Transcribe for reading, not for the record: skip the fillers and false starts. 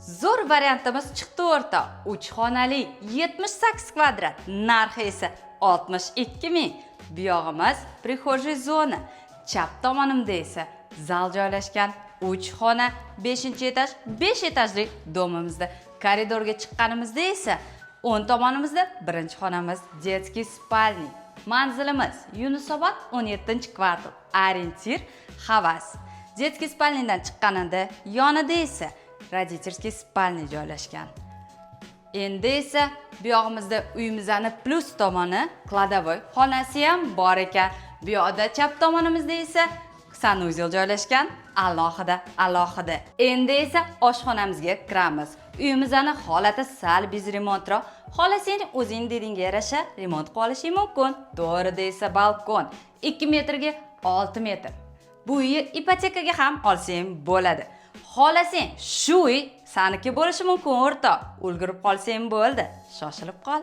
Zo'r variantimiz chiqdi o'rta. 3 xonali 78 kvadrat, narxi esa 62 ming. Bu yog'imiz prixожий zona. Chap tomonimda esa zal joylashgan 3 xona 5-etaj 5 etajli domimizda. Koridorga chiqqanimizda esa o'ng tomonimizda birinchi xonamiz детский spalni. Manzilimiz Yunusobod 17-kvartal. Orientir Havas. Детский spalnidan chiqqanida yonida esa родительский spalni joylashgan. Endi esa bu yog'imizda uyimizning plus tomoni kladavoy xonasi ham bor ekan. Bu yoqda chap tomonimizda esa sanuzel joylashgan, alohida. Endi esa oshxonamizga kiramiz. Uyimizning holati sal biz remontroq. Xohlasang o'zing dedingga yarasha remont qilib olishing mumkin. To'g'rida esa balkon 2 metrga 6 metr. Bu uyni ipotekaga ham olsang bo'ladi. Xohlasang shu uy saniki bo'lishi mumkin o'rtoq. Ulgurib qolsang bo'ldi. Shoshilib qol.